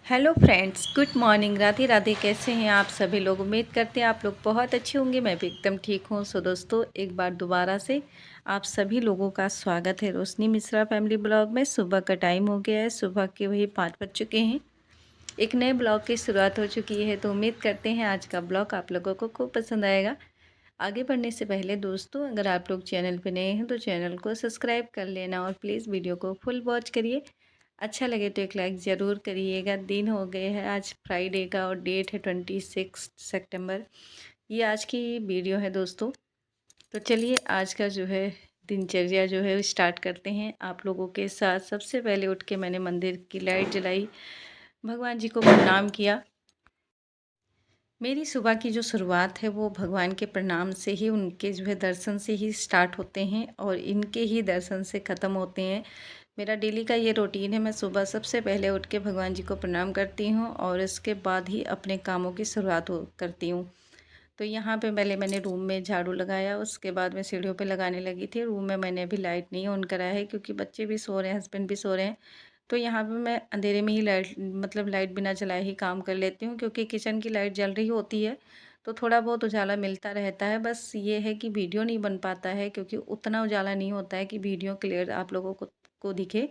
Hello friends, good morning. Radhe Radhe. कैसे हैं आप सभी लोग? उम्मीद करते हैं आप लोग बहुत अच्छे होंगे। मैं भी एकदम ठीक हूँ। सो दोस्तों, एक बार दोबारा से आप सभी लोगों का स्वागत है रोशनी मिश्रा फैमिली ब्लॉग में। सुबह का टाइम हो गया है, सुबह के वही 5 बज चुके हैं। एक नए ब्लॉग की शुरुआत हो चुकी है, तो उम्मीद करते हैं आज का ब्लॉग आप लोगों को खूब पसंद आएगा। आगे बढ़ने से पहले दोस्तों, अगर आप लोग चैनल पर नए हैं तो चैनल को सब्सक्राइब कर लेना और प्लीज़ वीडियो को फुल वॉच करिए। अच्छा लगे तो एक लाइक ज़रूर करिएगा। दिन हो गए हैं आज फ्राइडे का और डेट है 26 सितंबर। ये आज की वीडियो है दोस्तों। तो चलिए आज का जो है दिनचर्या जो है स्टार्ट करते हैं आप लोगों के साथ। सबसे पहले उठ के मैंने मंदिर की लाइट जलाई, भगवान जी को प्रणाम किया। मेरी सुबह की जो शुरुआत है वो भगवान के प्रणाम से ही, उनके जो है दर्शन से ही स्टार्ट होते हैं और इनके ही दर्शन से ख़त्म होते हैं। मेरा डेली का ये रूटीन है। मैं सुबह सबसे पहले उठ के भगवान जी को प्रणाम करती हूँ और इसके बाद ही अपने कामों की शुरुआत करती हूँ। तो यहाँ पे पहले मैंने रूम में झाड़ू लगाया, उसके बाद मैं सीढ़ियों पे लगाने लगी थी। रूम में मैंने अभी लाइट नहीं ऑन करा है क्योंकि बच्चे भी सो रहे हैं, हस्बैंड भी सो रहे हैं। तो यहाँ पे मैं अंधेरे में ही लाइट बिना जलाए ही काम कर लेती हूँ क्योंकि किचन की लाइट जल रही होती है तो थोड़ा बहुत उजाला मिलता रहता है। बस ये है कि वीडियो नहीं बन पाता है क्योंकि उतना उजाला नहीं होता है कि वीडियो क्लियर आप लोगों को दिखे।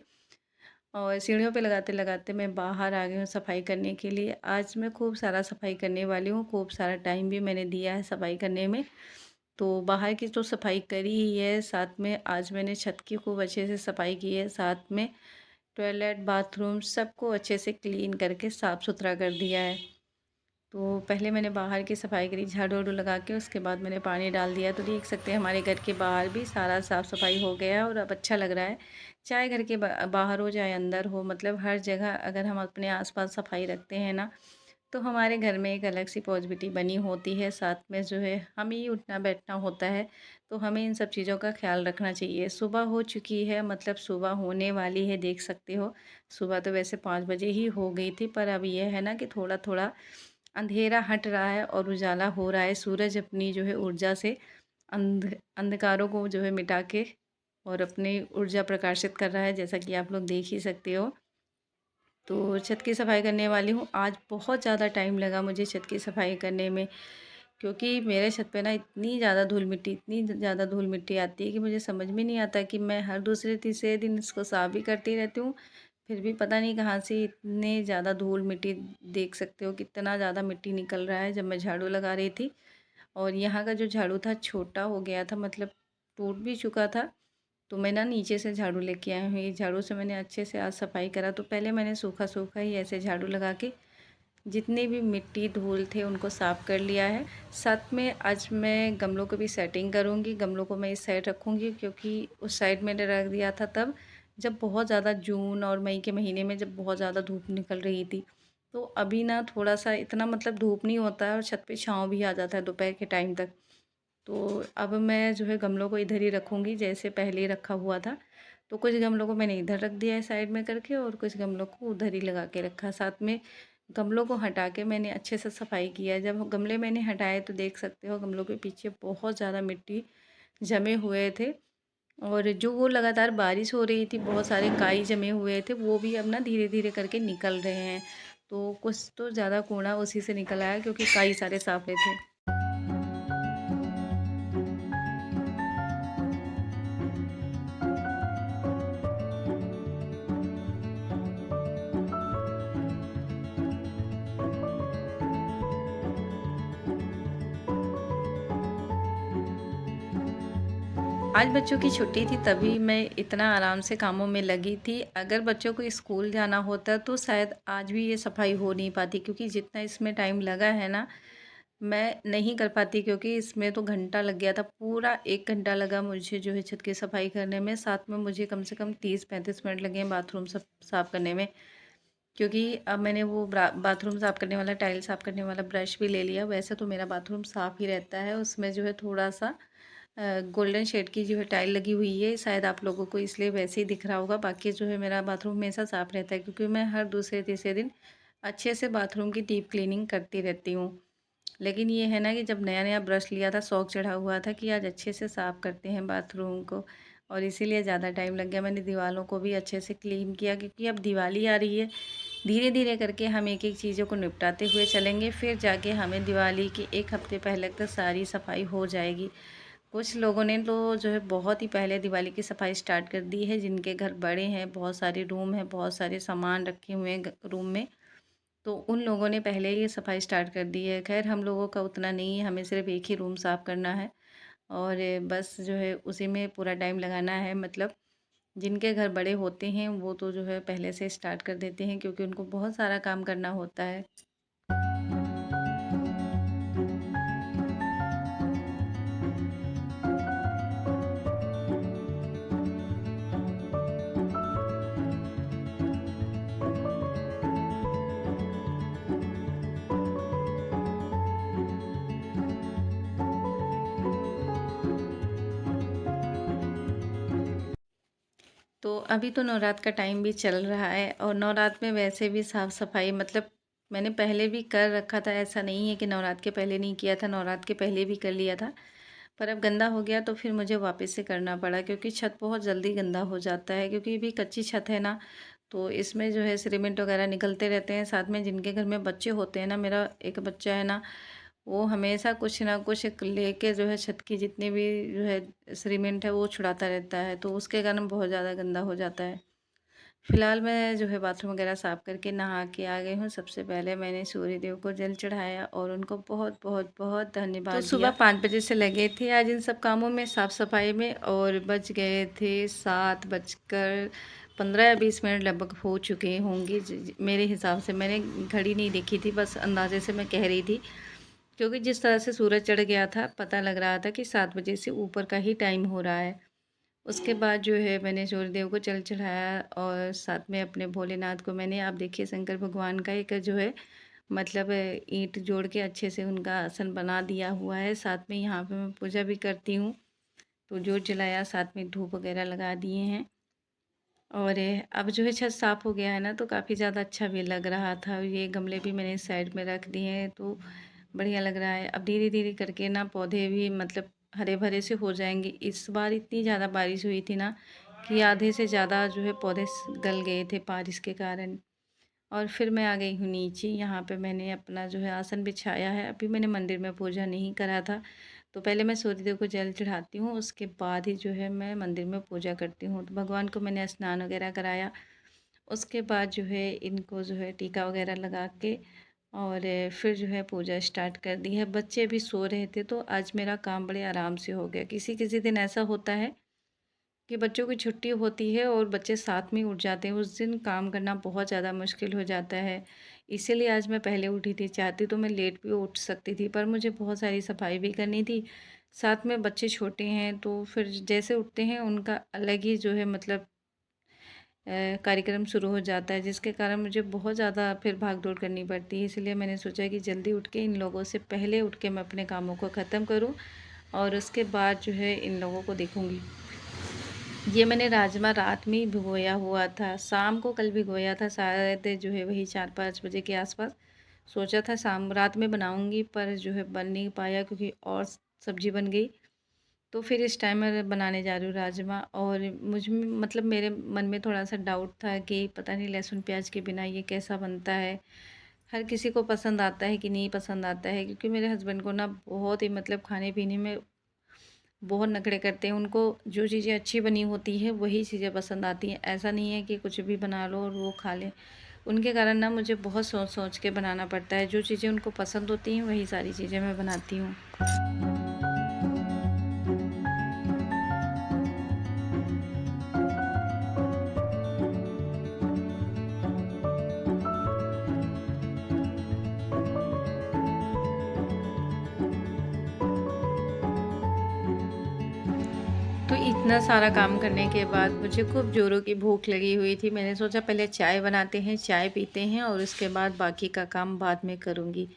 और सीढ़ियों पे लगाते लगाते मैं बाहर आ गई हूँ सफाई करने के लिए। आज मैं खूब सारा सफाई करने वाली हूँ, खूब सारा टाइम भी मैंने दिया है सफाई करने में। तो बाहर की तो सफाई करी ही है, साथ में आज मैंने छत की खूब अच्छे से सफाई की है। साथ में टॉयलेट बाथरूम सबको अच्छे से क्लीन करके साफ़ सुथरा कर दिया है। तो पहले मैंने बाहर की सफाई करी झाड़ू वाड़ू लगा के, उसके बाद मैंने पानी डाल दिया। तो देख सकते हैं हमारे घर के बाहर भी सारा साफ़ सफाई हो गया है और अब अच्छा लग रहा है। चाहे घर के बाहर हो चाहे अंदर हो, मतलब हर जगह अगर हम अपने आसपास सफाई रखते हैं ना तो हमारे घर में एक अलग सी पॉजिटिविटी बनी होती है। साथ में जो है हमें ही उठना बैठना होता है, तो हमें इन सब चीज़ों का ख्याल रखना चाहिए। सुबह हो चुकी है, मतलब सुबह होने वाली है, देख सकते हो। सुबह तो वैसे 5 बजे ही हो गई थी, पर अब यह है ना कि थोड़ा थोड़ा अंधेरा हट रहा है और उजाला हो रहा है। सूरज अपनी जो है ऊर्जा से अंधकारों को जो है मिटा के और अपनी ऊर्जा प्रकाशित कर रहा है, जैसा कि आप लोग देख ही सकते हो। तो छत की सफाई करने वाली हूँ। आज बहुत ज़्यादा टाइम लगा मुझे छत की सफाई करने में क्योंकि मेरे छत पे ना इतनी ज़्यादा धूल मिट्टी आती है कि मुझे समझ में नहीं आता कि मैं हर दूसरे तीसरे दिन इसको साफ़ भी करती रहती हूँ, फिर भी पता नहीं कहाँ से इतने ज़्यादा धूल मिट्टी। देख सकते हो कितना ज़्यादा मिट्टी निकल रहा है जब मैं झाड़ू लगा रही थी। और यहाँ का जो झाड़ू था छोटा हो गया था, मतलब टूट भी चुका था। तो मैं ना नीचे से झाड़ू लेके आई हूँ। ये झाड़ू से मैंने अच्छे से आज सफाई करा। तो पहले मैंने सूखा सूखा ही ऐसे झाड़ू लगा के जितने भी मिट्टी धूल थे उनको साफ़ कर लिया है। साथ में आज मैं गमलों को भी सेटिंग करूँगी। गमलों को मैं इस साइड रखूँगी क्योंकि उस साइड मैंने रख दिया था तब जब बहुत ज़्यादा जून और मई के महीने में जब बहुत ज़्यादा धूप निकल रही थी। तो अभी ना थोड़ा सा इतना मतलब धूप नहीं होता है और छत पे छाँव भी आ जाता है दोपहर के टाइम तक। तो अब मैं जो है गमलों को इधर ही रखूँगी जैसे पहले ही रखा हुआ था। तो कुछ गमलों को मैंने इधर रख दिया है साइड में करके और कुछ गमलों को उधर ही लगा के रखा। साथ में गमलों को हटा के मैंने अच्छे से सफाई किया। जब गमले मैंने हटाए तो देख सकते हो गमलों के पीछे बहुत ज़्यादा मिट्टी जमे हुए थे और जो वो लगातार बारिश हो रही थी, बहुत सारे काई जमे हुए थे, वो भी अब ना धीरे धीरे करके निकल रहे हैं। तो कुछ तो ज़्यादा कूड़ा उसी से निकल आया क्योंकि काई सारे साफे थे। आज बच्चों की छुट्टी थी तभी मैं इतना आराम से कामों में लगी थी। अगर बच्चों को स्कूल जाना होता तो शायद आज भी ये सफाई हो नहीं पाती क्योंकि जितना इसमें टाइम लगा है ना मैं नहीं कर पाती क्योंकि इसमें तो घंटा लग गया था। पूरा 1 घंटा लगा मुझे जो है छत की सफाई करने में। साथ में मुझे कम से कम 30-35 मिनट लगे हैं बाथरूम सब साफ़ करने में क्योंकि अब मैंने वो बाथरूम साफ़ करने वाला टाइल साफ़ करने वाला ब्रश भी ले लिया। वैसे तो मेरा बाथरूम साफ़ ही रहता है, उसमें जो है थोड़ा सा गोल्डन शेड की जो है टाइल लगी हुई है, शायद आप लोगों को इसलिए वैसे ही दिख रहा होगा। बाकी जो है मेरा बाथरूम हमेशा साफ़ रहता है क्योंकि मैं हर दूसरे तीसरे दिन अच्छे से बाथरूम की डीप क्लीनिंग करती रहती हूँ। लेकिन ये है ना कि जब नया नया ब्रश लिया था शौक चढ़ा हुआ था कि आज अच्छे से साफ़ करते हैं बाथरूम को, और इसीलिए ज़्यादा टाइम लग गया। मैंने दीवारों को भी अच्छे से क्लीन किया क्योंकि अब दिवाली आ रही है धीरे धीरे करके हम एक एक चीज़ों को निपटाते हुए चलेंगे, फिर जाके हमें दिवाली के एक हफ्ते पहले तक सारी सफाई हो जाएगी। कुछ लोगों ने तो जो है बहुत ही पहले दिवाली की सफाई स्टार्ट कर दी है, जिनके घर बड़े हैं, बहुत सारे रूम हैं, बहुत सारे सामान रखे हुए हैं रूम में, तो उन लोगों ने पहले ही सफाई स्टार्ट कर दी है। खैर हम लोगों का उतना नहीं है, हमें सिर्फ एक ही रूम साफ़ करना है और बस जो है उसी में पूरा टाइम लगाना है। मतलब जिनके घर बड़े होते हैं वो तो जो है पहले से स्टार्ट कर देते हैं, क्योंकि उनको बहुत सारा काम करना होता है। तो अभी तो नवरात्र का टाइम भी चल रहा है और नवरात्र में वैसे भी साफ़ सफाई मतलब मैंने पहले भी कर रखा था, ऐसा नहीं है कि नवरात्र के पहले नहीं किया था, नवरात्र के पहले भी कर लिया था। पर अब गंदा हो गया तो फिर मुझे वापस से करना पड़ा, क्योंकि छत बहुत जल्दी गंदा हो जाता है, क्योंकि भी कच्ची छत है ना, तो इसमें जो है सीमेंट वगैरह निकलते रहते हैं। साथ में जिनके घर में बच्चे होते हैं ना, मेरा एक बच्चा है ना, वो हमेशा कुछ ना कुछ लेके जो है छत की जितनी भी जो है सीमेंट है वो छुड़ाता रहता है, तो उसके कारण बहुत ज़्यादा गंदा हो जाता है। फिलहाल मैं जो है बाथरूम वगैरह साफ़ करके नहा के आ गई हूँ। सबसे पहले मैंने सूर्य देव को जल चढ़ाया और उनको बहुत बहुत बहुत धन्यवाद तो सुबह 5 बजे से लगे थे आज इन सब कामों में, साफ़ सफाई में, और बज गए थे 7:15 या 20 मिनट लगभग हो चुके होंगे मेरे हिसाब से। मैंने घड़ी नहीं देखी थी, बस अंदाजे से मैं कह रही थी, क्योंकि जिस तरह से सूरज चढ़ गया था पता लग रहा था कि 7 बजे से ऊपर का ही टाइम हो रहा है। उसके बाद जो है मैंने सूर्यदेव को जल चढ़ाया और साथ में अपने भोलेनाथ को मैंने, आप देखिए शंकर भगवान का एक जो है मतलब ईंट जोड़ के अच्छे से उनका आसन बना दिया हुआ है। साथ में यहाँ पे मैं पूजा भी करती हूँ, तो जोत जलाया, साथ में धूप वगैरह लगा दिए हैं। और अब जो है छत साफ़ हो गया है ना, तो काफ़ी ज़्यादा अच्छा भी लग रहा था। ये गमले भी मैंने साइड में रख दिए हैं, तो बढ़िया लग रहा है। अब धीरे धीरे करके ना पौधे भी मतलब हरे भरे से हो जाएंगे। इस बार इतनी ज़्यादा बारिश हुई थी ना कि आधे से ज़्यादा जो है पौधे गल गए थे बारिश के कारण। और फिर मैं आ गई हूँ नीचे, यहाँ पे मैंने अपना जो है आसन बिछाया है। अभी मैंने मंदिर में पूजा नहीं करा था, तो पहले मैं सूर्यदेव को जल चढ़ाती हूँ, उसके बाद ही जो है मैं मंदिर में पूजा करती हूँ। तो भगवान को मैंने स्नान वगैरह कराया, उसके बाद जो है इनको जो है टीका वगैरह लगा के और फिर जो है पूजा स्टार्ट कर दी है। बच्चे भी सो रहे थे, तो आज मेरा काम बड़े आराम से हो गया। किसी किसी दिन ऐसा होता है कि बच्चों की छुट्टी होती है और बच्चे साथ में उठ जाते हैं, उस दिन काम करना बहुत ज़्यादा मुश्किल हो जाता है। इसीलिए आज मैं पहले उठी थी, चाहती तो मैं लेट भी उठ सकती थी, पर मुझे बहुत सारी सफाई भी करनी थी। साथ में बच्चे छोटे हैं, तो फिर जैसे उठते हैं उनका अलग ही जो है मतलब कार्यक्रम शुरू हो जाता है, जिसके कारण मुझे बहुत ज़्यादा फिर भाग दौड़ करनी पड़ती है। इसलिए मैंने सोचा कि जल्दी उठ के इन लोगों से पहले उठ के मैं अपने कामों को ख़त्म करूं और उसके बाद जो है इन लोगों को देखूंगी। ये मैंने राजमा रात में ही भिगोया हुआ था, शाम को कल भिगोया था, शायद जो है वही 4-5 बजे के आसपास। सोचा था शाम रात में बनाऊंगी, पर जो है बन नहीं पाया क्योंकि और सब्जी बन गई। तो फिर इस टाइम मैं बनाने जा रही हूँ राजमा। और मुझ में मतलब मेरे मन में थोड़ा सा डाउट था कि पता नहीं लहसुन प्याज के बिना ये कैसा बनता है। हर किसी को पसंद आता है कि नहीं पसंद आता है, क्योंकि मेरे हस्बैंड को ना बहुत ही मतलब खाने पीने में बहुत नखरे करते हैं। उनको जो चीज़ें अच्छी बनी होती है वही चीज़ें पसंद आती हैं, ऐसा नहीं है कि कुछ भी बना लो और वो खा लें। उनके कारण ना मुझे बहुत सोच सोच के बनाना पड़ता है, जो चीज़ें उनको पसंद होती हैं वही सारी चीज़ें मैं बनाती हूँ। तो इतना सारा काम करने के बाद मुझे खूब ज़ोरों की भूख लगी हुई थी। मैंने सोचा पहले चाय बनाते हैं, चाय पीते हैं और उसके बाद बाकी का काम बाद में करूँगी।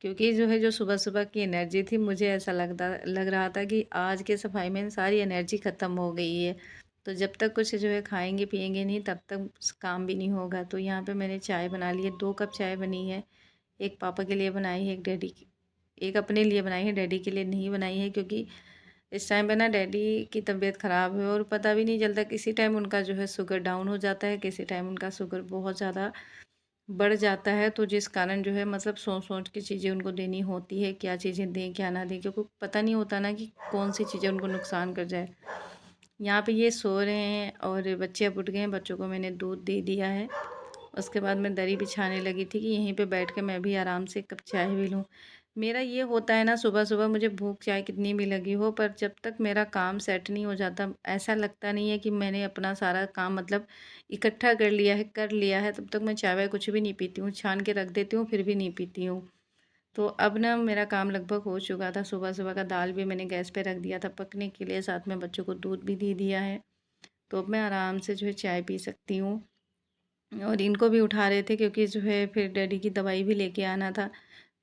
क्योंकि जो है जो सुबह-सुबह की एनर्जी थी, मुझे ऐसा लग रहा था कि आज के सफाई में सारी एनर्जी ख़त्म हो गई है। तो जब तक कुछ जो है खाएँगे पिएँगे नहीं तब तक काम भी नहीं होगा। तो यहाँ पे मैंने चाय बना ली है, 2 कप चाय बनी है। एक पापा के लिए बनाई है, एक अपने लिए बनाई है, डैडी के लिए नहीं बनाई है, क्योंकि इस टाइम पे ना डैडी की तबीयत ख़राब है और पता भी नहीं चलता, किसी टाइम उनका जो है शुगर डाउन हो जाता है, किसी टाइम उनका शुगर बहुत ज़्यादा बढ़ जाता है, तो जिस कारण जो है मतलब सोच-सोच के चीज़ें उनको देनी होती है, क्या चीज़ें दें, क्या ना दें, क्योंकि पता नहीं होता ना कि कौन-सी चीज़ें उनको नुकसान कर जाए। यहाँ पे ये सो रहे हैं और बच्चे अब उठ गए हैं, बच्चों को मैंने दूध दे दिया है। उसके बाद मैं दरी बिछाने लगी थी कि यहीं पे बैठ के मैं भी आराम से एक कप चाय भी लूँ। मेरा ये होता है ना, सुबह-सुबह मुझे भूख चाहे कितनी भी लगी हो, पर जब तक मेरा काम सेट नहीं हो जाता, ऐसा लगता नहीं है कि मैंने अपना सारा काम मतलब इकट्ठा कर लिया है, तब तक मैं चाय-वाय कुछ भी नहीं पीती हूँ। छान के रख देती हूँ, फिर भी नहीं पीती हूँ। तो अब ना मेरा काम लगभग हो चुका था। सुबह-सुबह का दाल भी मैंने गैस पे रख दिया था पकने के लिए, साथ में बच्चों को दूध भी दे दिया है। तो अब मैं आराम से जो है चाय पी सकती हूँ। और इनको भी उठा रहे थे क्योंकि जो है फिर डैडी की दवाई भी लेके आना था।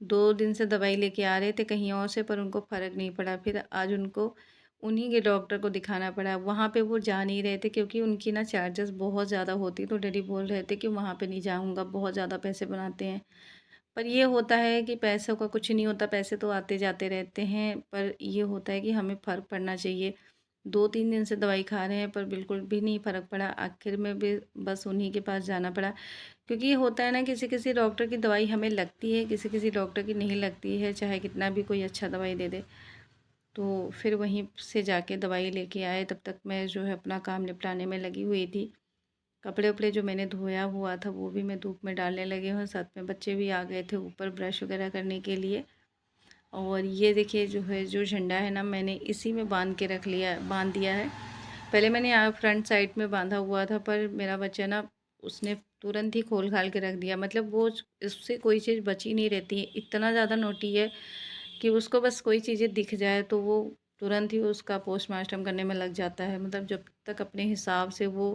2 दिन से दवाई लेके आ रहे थे कहीं और से, पर उनको फ़र्क नहीं पड़ा। फिर आज उनको उन्हीं के डॉक्टर को दिखाना पड़ा। वहाँ पे वो जा नहीं रहे थे क्योंकि उनकी ना चार्जेस बहुत ज़्यादा होती, तो डैडी बोल रहे थे कि वहाँ पे नहीं जाऊँगा, बहुत ज़्यादा पैसे बनाते हैं। पर ये होता है कि पैसों का कुछ नहीं होता, पैसे तो आते-जाते रहते हैं, पर ये होता है कि हमें फ़र्क पड़ना चाहिए। 2-3 दिन से दवाई खा रहे हैं पर बिल्कुल भी नहीं फ़र्क पड़ा। आखिर में भी बस उन्हीं के पास जाना पड़ा। क्योंकि ये होता है ना, किसी-किसी डॉक्टर की दवाई हमें लगती है, किसी-किसी डॉक्टर की नहीं लगती है, चाहे कितना भी कोई अच्छा दवाई दे दे। तो फिर वहीं से जाके दवाई लेके आए, तब तक मैं जो है अपना काम निपटाने में लगी हुई थी। कपड़े-वपड़े जो मैंने धोया हुआ था वो भी मैं धूप में डालने लगी हूँ, साथ में बच्चे भी आ गए थे ऊपर ब्रश वगैरह करने के लिए। और ये देखिए जो है, जो झंडा है ना, मैंने इसी में बांध दिया है। पहले मैंने यहाँ फ्रंट साइड में बांधा हुआ था, पर मेरा बच्चा ना उसने तुरंत ही खोल-खाल के रख दिया। मतलब वो उससे कोई चीज़ बची नहीं रहती है। इतना ज़्यादा नॉटी है कि उसको बस कोई चीज़ें दिख जाए तो वो तुरंत ही उसका पोस्टमार्टम करने में लग जाता है। मतलब जब तक अपने हिसाब से वो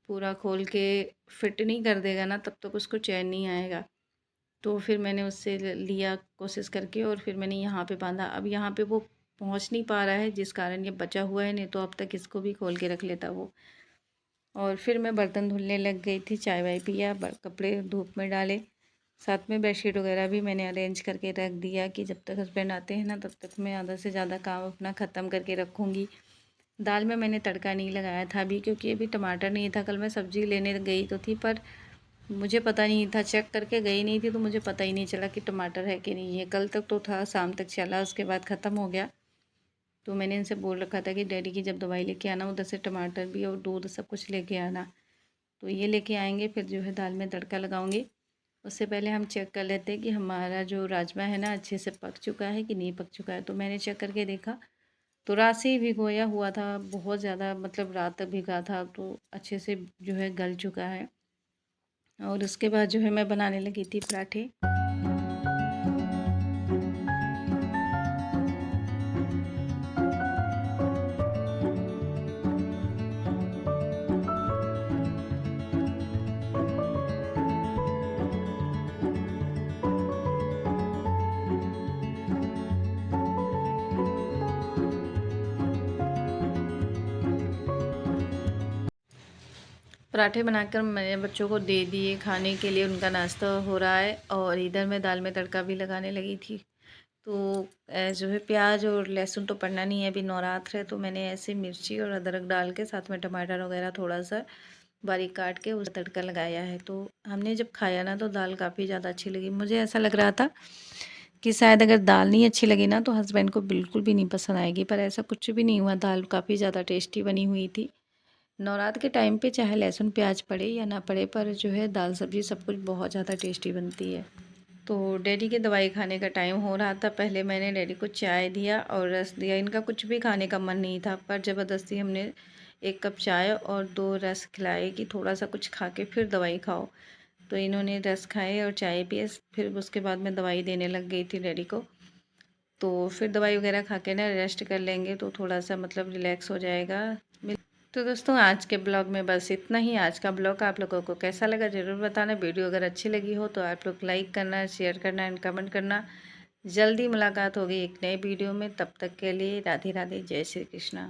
पूरा खोल के फिट नहीं कर देगा ना, तब तक उसको चैन नहीं आएगा। तो फिर मैंने उससे लिया कोशिश करके और फिर मैंने यहाँ पे बांधा। अब यहाँ पे वो पहुँच नहीं पा रहा है, जिस कारण ये बचा हुआ है, नहीं तो अब तक इसको भी खोल के रख लेता वो। और फिर मैं बर्तन धुलने लग गई थी, चाय वाय पिया, कपड़े धूप में डाले, साथ में बेडशीट वगैरह भी मैंने अरेंज करके रख दिया कि जब तक हस्बैंड आते हैं ना, तब तक मैं आधा से ज़्यादा काम अपना ख़त्म करके रखूँगी। दाल में मैंने तड़का नहीं लगाया था अभी, क्योंकि अभी टमाटर नहीं था। कल मैं सब्ज़ी लेने गई तो थी, पर मुझे पता नहीं था, चेक करके गई नहीं थी, तो मुझे पता ही नहीं चला कि टमाटर है कि नहीं है। कल तक तो था, शाम तक चला, उसके बाद ख़त्म हो गया। तो मैंने इनसे बोल रखा था कि डैडी की जब दवाई लेके आना, उधर से टमाटर भी और दूध सब कुछ लेके आना। तो ये लेके आएंगे, फिर जो है दाल में तड़का लगाऊंगी। उससे पहले हम चेक कर लेते हैं कि हमारा जो राजमा है ना, अच्छे से पक चुका है कि नहीं पक चुका है। तो मैंने चेक करके देखा, तो रात से ही भिगोया हुआ था, बहुत ज़्यादा मतलब रात तक भिगा था, तो अच्छे से जो है गल चुका है। और उसके बाद जो है मैं बनाने लगी थी पराठे। पराठे बनाकर मैंने बच्चों को दे दिए खाने के लिए, उनका नाश्ता हो रहा है। और इधर मैं दाल में तड़का भी लगाने लगी थी। तो जो है प्याज और लहसुन तो पड़ना नहीं है, अभी नवरात्र है, तो मैंने ऐसे मिर्ची और अदरक डाल के साथ में टमाटर वगैरह थोड़ा सा बारीक काट के उस तड़का लगाया है। तो हमने जब खाया ना, तो दाल काफ़ी ज़्यादा अच्छी लगी। मुझे ऐसा लग रहा था कि शायद अगर दाल नहीं अच्छी लगी ना, तो हस्बैंड को बिल्कुल भी नहीं पसंद आएगी, पर ऐसा कुछ भी नहीं हुआ। दाल काफ़ी ज़्यादा टेस्टी बनी हुई थी। नवरात्र के टाइम पे चाहे लहसुन प्याज पड़े या ना पड़े, पर जो है दाल सब्ज़ी सब कुछ बहुत ज़्यादा टेस्टी बनती है। तो डैडी के दवाई खाने का टाइम हो रहा था। पहले मैंने डैडी को चाय दिया और रस दिया। इनका कुछ भी खाने का मन नहीं था, पर ज़बरदस्ती हमने 1 कप चाय और 2 रस खिलाए कि थोड़ा सा कुछ खा के फिर दवाई खाओ। तो इन्होंने रस खाए और चाय पिए। फिर उसके बाद मैं दवाई देने लग गई थी डैडी को। तो फिर दवाई वगैरह खा के ना रेस्ट कर लेंगे, तो थोड़ा सा मतलब रिलैक्स हो जाएगा। तो दोस्तों, आज के ब्लॉग में बस इतना ही। आज का ब्लॉग आप लोगों को कैसा लगा ज़रूर बताना। वीडियो अगर अच्छी लगी हो तो आप लोग लाइक करना, शेयर करना एंड कमेंट करना। जल्दी मुलाकात होगी एक नए वीडियो में, तब तक के लिए राधे राधे, जय श्री कृष्णा।